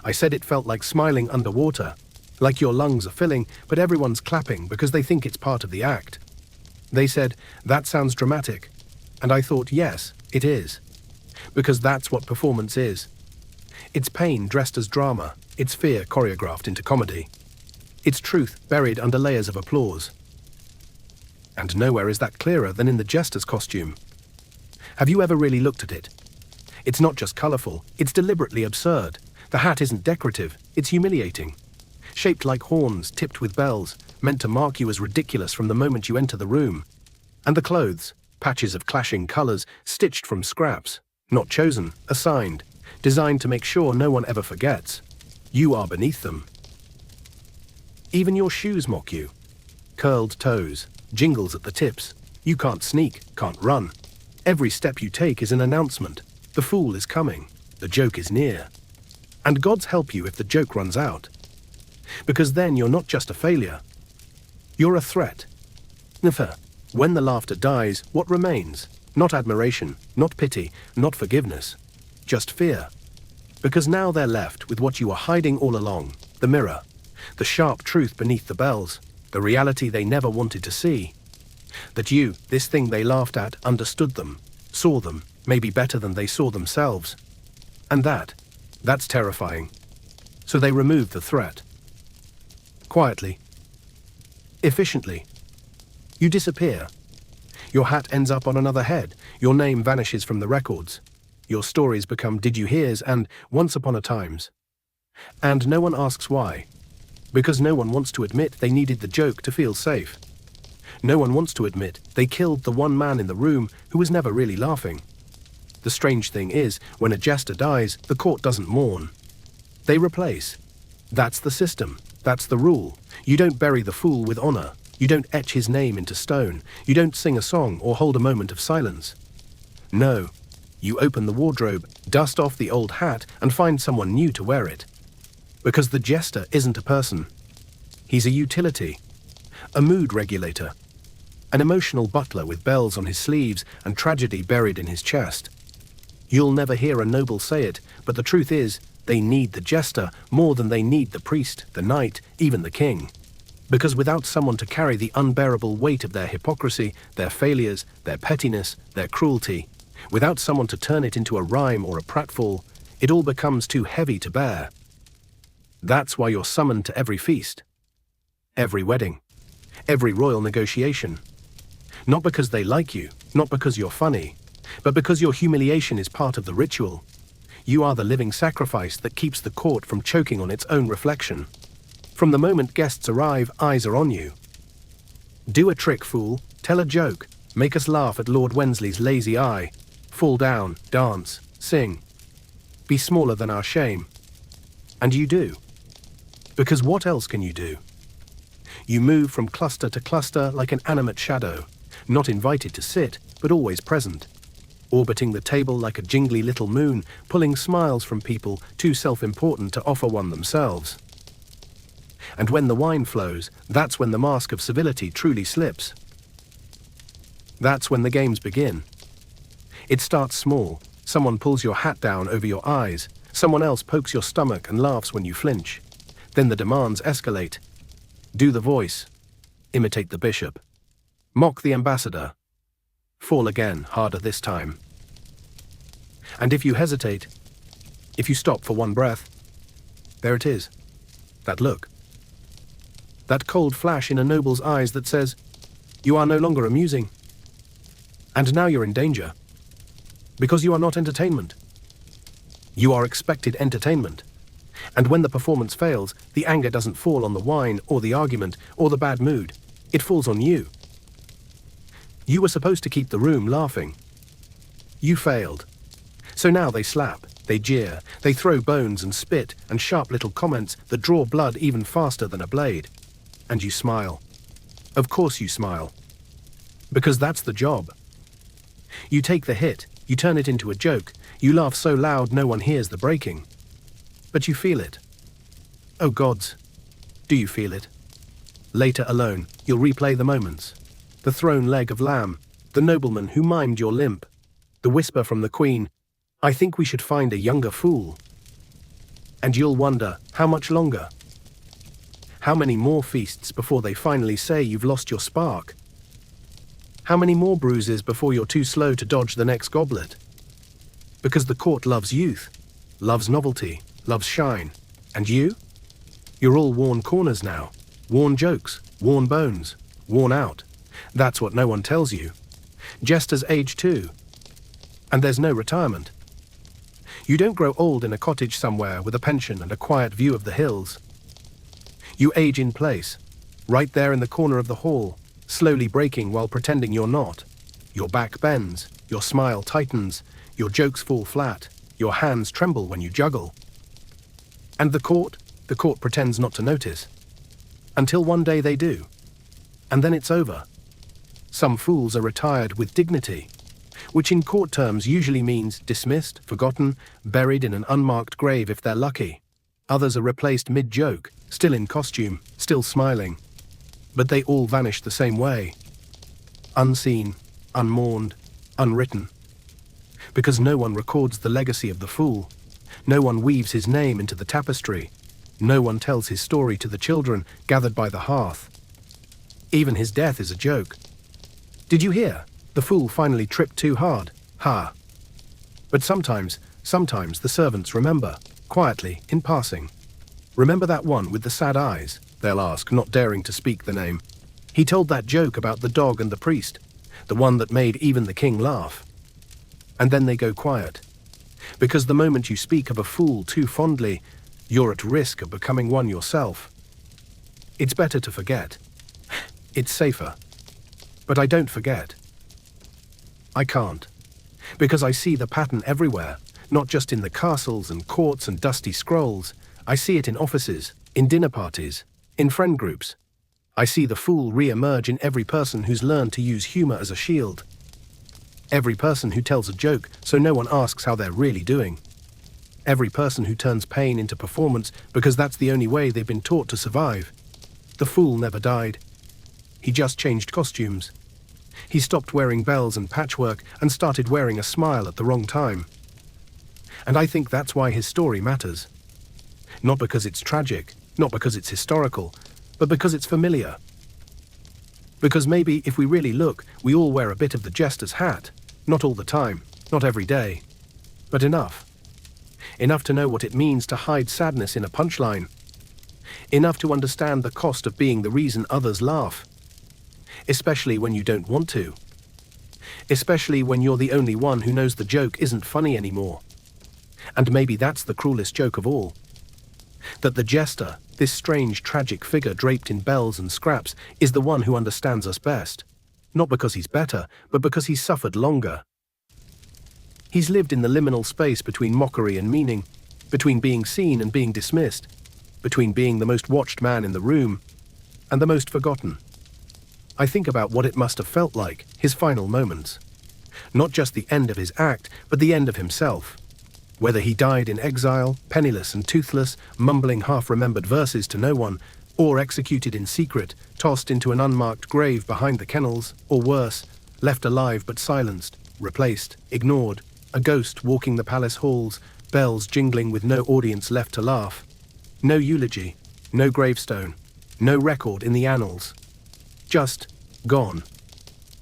I said it felt like smiling underwater, like your lungs are filling, but everyone's clapping because they think it's part of the act. They said, that sounds dramatic. And I thought, yes, it is. Because that's what performance is. It's pain dressed as drama, it's fear choreographed into comedy. It's truth buried under layers of applause. And nowhere is that clearer than in the jester's costume. Have you ever really looked at it? It's not just colourful, it's deliberately absurd. The hat isn't decorative, it's humiliating. Shaped like horns, tipped with bells, meant to mark you as ridiculous from the moment you enter the room. And the clothes, patches of clashing colours, stitched from scraps, not chosen, assigned, designed to make sure no one ever forgets. You are beneath them. Even your shoes mock you. Curled toes, jingles at the tips. You can't sneak, can't run. Every step you take is an announcement. The fool is coming. The joke is near. And gods help you if the joke runs out. Because then you're not just a failure. You're a threat. When the laughter dies, what remains? Not admiration, not pity, not forgiveness. Just fear. Because now they're left with what you were hiding all along, the mirror, the sharp truth beneath the bells, the reality they never wanted to see. That you, this thing they laughed at, understood them, saw them, maybe better than they saw themselves. And that's terrifying. So they removed the threat. Quietly. Efficiently. You disappear. Your hat ends up on another head. Your name vanishes from the records. Your stories become did you hears and once upon a times. And no one asks why. Because no one wants to admit they needed the joke to feel safe. No one wants to admit they killed the one man in the room who was never really laughing. The strange thing is, when a jester dies, the court doesn't mourn. They replace. That's the system. That's the rule. You don't bury the fool with honor. You don't etch his name into stone. You don't sing a song or hold a moment of silence. No. You open the wardrobe, dust off the old hat, and find someone new to wear it. Because the jester isn't a person. He's a utility. A mood regulator. An emotional butler with bells on his sleeves and tragedy buried in his chest. You'll never hear a noble say it, but the truth is, they need the jester more than they need the priest, the knight, even the king. Because without someone to carry the unbearable weight of their hypocrisy, their failures, their pettiness, their cruelty, without someone to turn it into a rhyme or a pratfall, it all becomes too heavy to bear. That's why you're summoned to every feast, every wedding, every royal negotiation. Not because they like you, not because you're funny, but because your humiliation is part of the ritual. You are the living sacrifice that keeps the court from choking on its own reflection. From the moment guests arrive, eyes are on you. Do a trick, fool. Tell a joke. Make us laugh at Lord Wensley's lazy eye. Fall down, dance, sing. Be smaller than our shame. And you do. Because what else can you do? You move from cluster to cluster like an animate shadow, not invited to sit, but always present, orbiting the table like a jingly little moon, pulling smiles from people too self-important to offer one themselves. And when the wine flows, that's when the mask of civility truly slips. That's when the games begin. It starts small. Someone pulls your hat down over your eyes. Someone else pokes your stomach and laughs when you flinch. Then the demands escalate. Do the voice. Imitate the bishop. Mock the ambassador. Fall again, harder this time. And if you hesitate, if you stop for one breath, there it is. That look. That cold flash in a noble's eyes that says, you are no longer amusing. And now you're in danger. Because you are not entertainment. You are expected entertainment. And when the performance fails, the anger doesn't fall on the wine or the argument or the bad mood. It falls on you. You were supposed to keep the room laughing. You failed. So now they slap, they jeer, they throw bones and spit and sharp little comments that draw blood even faster than a blade. And you smile. Of course you smile. Because that's the job. You take the hit, you turn it into a joke, you laugh so loud no one hears the breaking. But you feel it. Oh gods, do you feel it? Later alone, you'll replay the moments. The thrown leg of lamb, the nobleman who mimed your limp, the whisper from the queen, I think we should find a younger fool. And you'll wonder, how much longer? How many more feasts before they finally say you've lost your spark? How many more bruises before you're too slow to dodge the next goblet? Because the court loves youth, loves novelty, loves shine. And you? You're all worn corners now. Worn jokes, worn bones, worn out. That's what no one tells you. Jesters age too. And there's no retirement. You don't grow old in a cottage somewhere with a pension and a quiet view of the hills. You age in place, right there in the corner of the hall, slowly breaking while pretending you're not. Your back bends, your smile tightens, your jokes fall flat, your hands tremble when you juggle. And the court pretends not to notice. Until one day they do. And then it's over. Some fools are retired with dignity, which in court terms usually means dismissed, forgotten, buried in an unmarked grave if they're lucky. Others are replaced mid-joke, still in costume, still smiling. But they all vanish the same way. Unseen, unmourned, unwritten. Because no one records the legacy of the fool. No one weaves his name into the tapestry. No one tells his story to the children gathered by the hearth. Even his death is a joke. Did you hear? The fool finally tripped too hard. Ha! But sometimes the servants remember, quietly, in passing. Remember that one with the sad eyes? They'll ask, not daring to speak the name. He told that joke about the dog and the priest, the one that made even the king laugh. And then they go quiet. Because the moment you speak of a fool too fondly, you're at risk of becoming one yourself. It's better to forget. It's safer. But I don't forget. I can't. Because I see the pattern everywhere, not just in the castles and courts and dusty scrolls. I see it in offices, in dinner parties, in friend groups. I see the fool re-emerge in every person who's learned to use humor as a shield. Every person who tells a joke so no one asks how they're really doing. Every person who turns pain into performance because that's the only way they've been taught to survive. The fool never died. He just changed costumes. He stopped wearing bells and patchwork and started wearing a smile at the wrong time. And I think that's why his story matters. Not because it's tragic, not because it's historical, but because it's familiar. Because maybe if we really look, we all wear a bit of the jester's hat. Not all the time, not every day, but enough. Enough to know what it means to hide sadness in a punchline. Enough to understand the cost of being the reason others laugh. Especially when you don't want to. Especially when you're the only one who knows the joke isn't funny anymore. And maybe that's the cruelest joke of all. That the jester, this strange tragic figure draped in bells and scraps, is the one who understands us best. Not because he's better, but because he's suffered longer. He's lived in the liminal space between mockery and meaning, between being seen and being dismissed, between being the most watched man in the room and the most forgotten. I think about what it must have felt like, his final moments. Not just the end of his act, but the end of himself. Whether he died in exile, penniless and toothless, mumbling half-remembered verses to no one, or executed in secret, tossed into an unmarked grave behind the kennels, or worse, left alive but silenced, replaced, ignored, a ghost walking the palace halls, bells jingling with no audience left to laugh. No eulogy, no gravestone, no record in the annals. Just gone.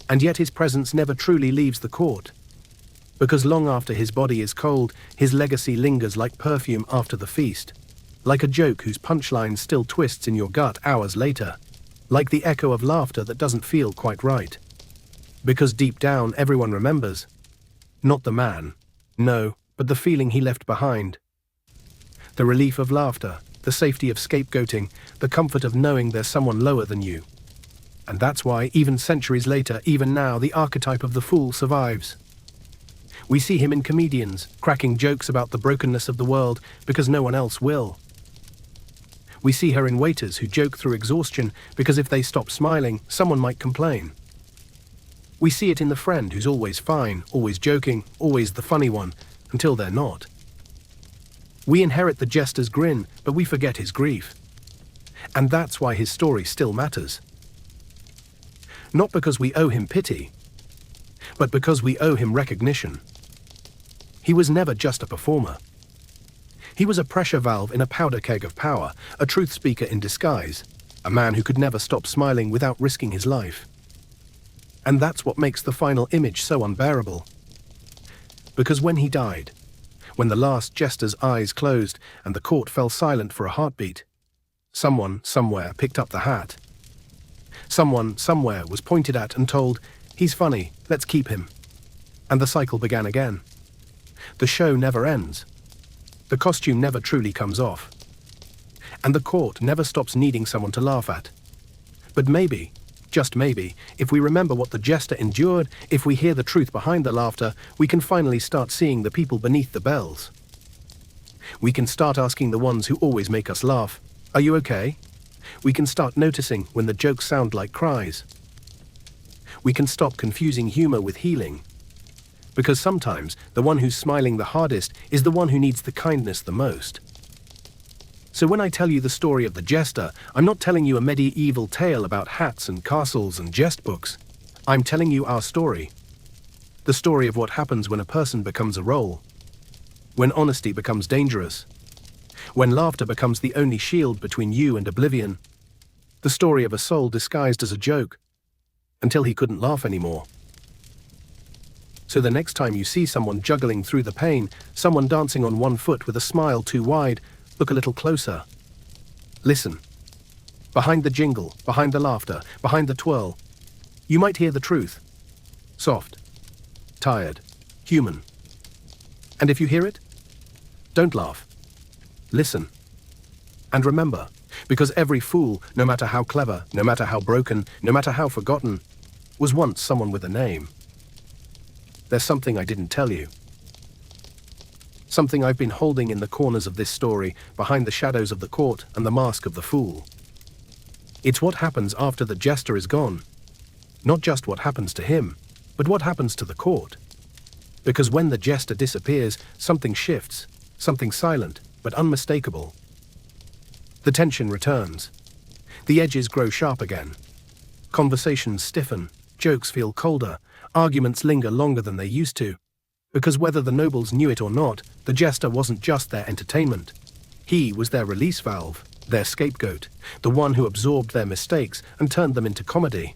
And yet his presence never truly leaves the court. Because long after his body is cold, his legacy lingers like perfume after the feast. Like a joke whose punchline still twists in your gut hours later. Like the echo of laughter that doesn't feel quite right. Because deep down everyone remembers. Not the man, no, but the feeling he left behind. The relief of laughter, the safety of scapegoating, the comfort of knowing there's someone lower than you. And that's why, even centuries later, even now, the archetype of the fool survives. We see him in comedians, cracking jokes about the brokenness of the world because no one else will. We see her in waiters who joke through exhaustion because if they stop smiling, someone might complain. We see it in the friend who's always fine, always joking, always the funny one, until they're not. We inherit the jester's grin, but we forget his grief. And that's why his story still matters. Not because we owe him pity, but because we owe him recognition. He was never just a performer. He was a pressure valve in a powder keg of power, a truth speaker in disguise, a man who could never stop smiling without risking his life. And that's what makes the final image so unbearable. Because when he died, when the last jester's eyes closed and the court fell silent for a heartbeat, someone somewhere picked up the hat. Someone somewhere was pointed at and told, "He's funny, let's keep him." And the cycle began again. The show never ends. The costume never truly comes off. And the court never stops needing someone to laugh at. But maybe, just maybe, if we remember what the jester endured, if we hear the truth behind the laughter, we can finally start seeing the people beneath the bells. We can start asking the ones who always make us laugh, "Are you okay?" We can start noticing when the jokes sound like cries. We can stop confusing humor with healing. Because sometimes the one who's smiling the hardest is the one who needs the kindness the most. So when I tell you the story of the jester, I'm not telling you a medieval tale about hats and castles and jest books. I'm telling you our story. The story of what happens when a person becomes a role. When honesty becomes dangerous. When laughter becomes the only shield between you and oblivion. The story of a soul disguised as a joke. Until he couldn't laugh anymore. So the next time you see someone juggling through the pain, someone dancing on one foot with a smile too wide, look a little closer. Listen. Behind the jingle, behind the laughter, behind the twirl, you might hear the truth. Soft. Tired. Human. And if you hear it, don't laugh. Listen. And remember, because every fool, no matter how clever, no matter how broken, no matter how forgotten, was once someone with a name. There's something I didn't tell you. Something I've been holding in the corners of this story, behind the shadows of the court and the mask of the fool. It's what happens after the jester is gone. Not just what happens to him, but what happens to the court. Because when the jester disappears, something shifts, something silent, but unmistakable. The tension returns. The edges grow sharp again. Conversations stiffen, jokes feel colder, arguments linger longer than they used to. Because whether the nobles knew it or not, the jester wasn't just their entertainment. He was their release valve, their scapegoat, the one who absorbed their mistakes and turned them into comedy.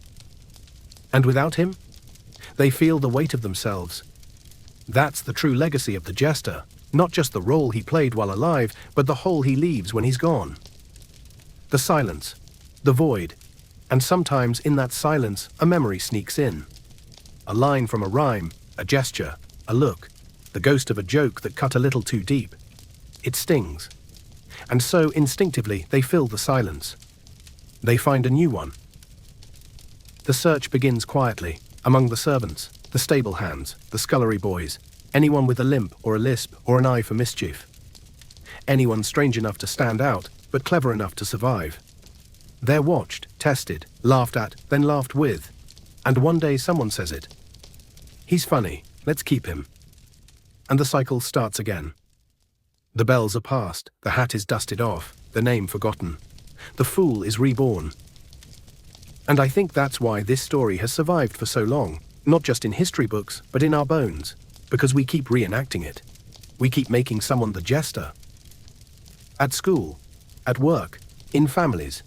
And without him, they feel the weight of themselves. That's the true legacy of the jester, not just the role he played while alive, but the hole he leaves when he's gone. The silence, the void, and sometimes in that silence, a memory sneaks in. A line from a rhyme, a gesture, a look, the ghost of a joke that cut a little too deep. It stings. And so, instinctively, they fill the silence. They find a new one. The search begins quietly, among the servants, the stable hands, the scullery boys, Anyone with a limp or a lisp or an eye for mischief. Anyone strange enough to stand out, but clever enough to survive. They're watched, tested, laughed at, then laughed with. And one day someone says it. He's funny, let's keep him. And the cycle starts again. The bells are past, the hat is dusted off, the name forgotten. The fool is reborn. And I think that's why this story has survived for so long, not just in history books, but in our bones, because we keep reenacting it. We keep making someone the jester. At school, at work, in families,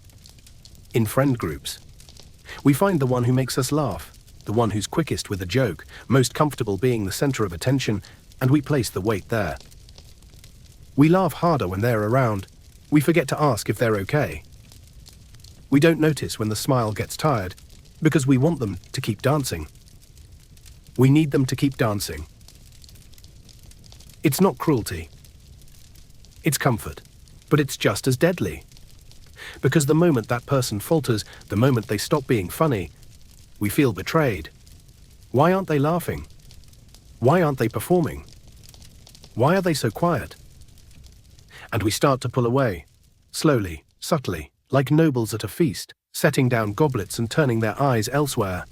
in friend groups. We find the one who makes us laugh, the one who's quickest with a joke, most comfortable being the center of attention, and we place the weight there. We laugh harder when they're around. We forget to ask if they're okay. We don't notice when the smile gets tired, because we want them to keep dancing. We need them to keep dancing. It's not cruelty. It's comfort, but it's just as deadly. Because the moment that person falters, the moment they stop being funny, we feel betrayed. Why aren't they laughing? Why aren't they performing? Why are they so quiet? And we start to pull away, slowly, subtly, like nobles at a feast, setting down goblets and turning their eyes elsewhere.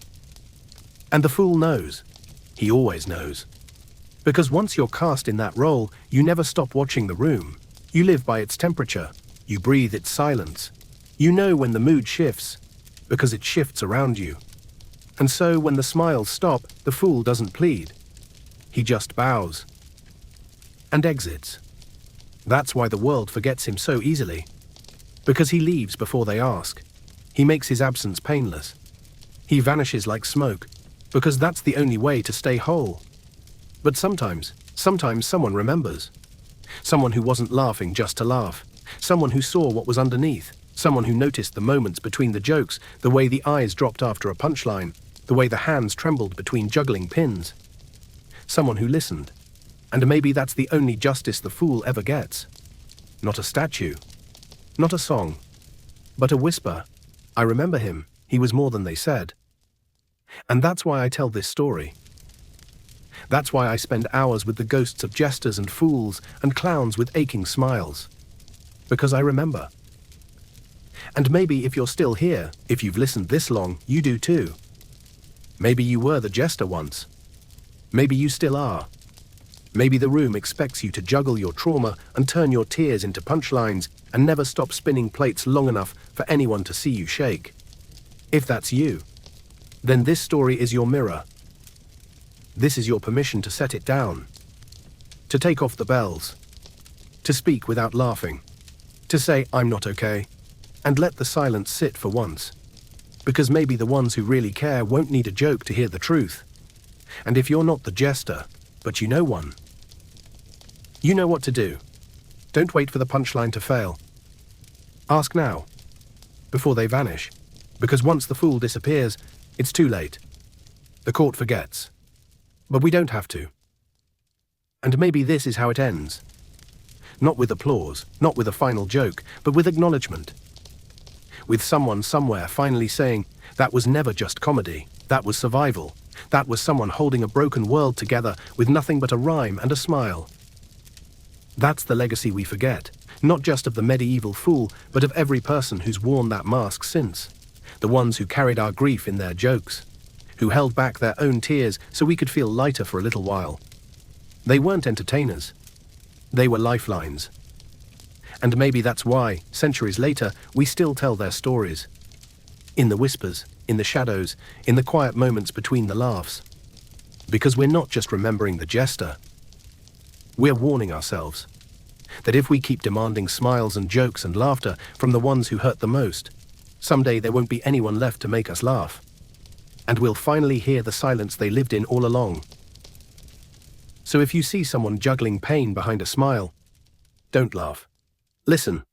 And the fool knows. He always knows. Because once you're cast in that role, you never stop watching the room. You live by its temperature. You breathe its silence. You know when the mood shifts, because it shifts around you. And so when the smiles stop, the fool doesn't plead. He just bows and exits. That's why the world forgets him so easily. Because he leaves before they ask. He makes his absence painless. He vanishes like smoke, because that's the only way to stay whole. But sometimes someone remembers. Someone who wasn't laughing just to laugh. Someone who saw what was underneath. Someone who noticed the moments between the jokes, the way the eyes dropped after a punchline, the way the hands trembled between juggling pins. Someone who listened. And maybe that's the only justice the fool ever gets. Not a statue. Not a song. But a whisper. I remember him. He was more than they said. And that's why I tell this story. That's why I spend hours with the ghosts of jesters and fools and clowns with aching smiles. Because I remember. And maybe if you're still here, if you've listened this long, you do too. Maybe you were the jester once. Maybe you still are. Maybe the room expects you to juggle your trauma and turn your tears into punchlines and never stop spinning plates long enough for anyone to see you shake. If that's you, then this story is your mirror. This is your permission to set it down, to take off the bells, to speak without laughing, to say I'm not okay, and let the silence sit for once. Because maybe the ones who really care won't need a joke to hear the truth. And if you're not the jester, but you know one, you know what to do. Don't wait for the punchline to fail. Ask now, before they vanish, because once the fool disappears, it's too late. The court forgets. But we don't have to. And maybe this is how it ends. Not with applause, not with a final joke, but with acknowledgement. With someone somewhere finally saying, that was never just comedy, that was survival. That was someone holding a broken world together with nothing but a rhyme and a smile. That's the legacy we forget, not just of the medieval fool, but of every person who's worn that mask since. The ones who carried our grief in their jokes, who held back their own tears so we could feel lighter for a little while. They weren't entertainers. They were lifelines. And maybe that's why, centuries later, we still tell their stories. In the whispers, in the shadows, in the quiet moments between the laughs. Because we're not just remembering the jester. We're warning ourselves that if we keep demanding smiles and jokes and laughter from the ones who hurt the most, someday there won't be anyone left to make us laugh. And we'll finally hear the silence they lived in all along. So if you see someone juggling pain behind a smile, don't laugh. Listen.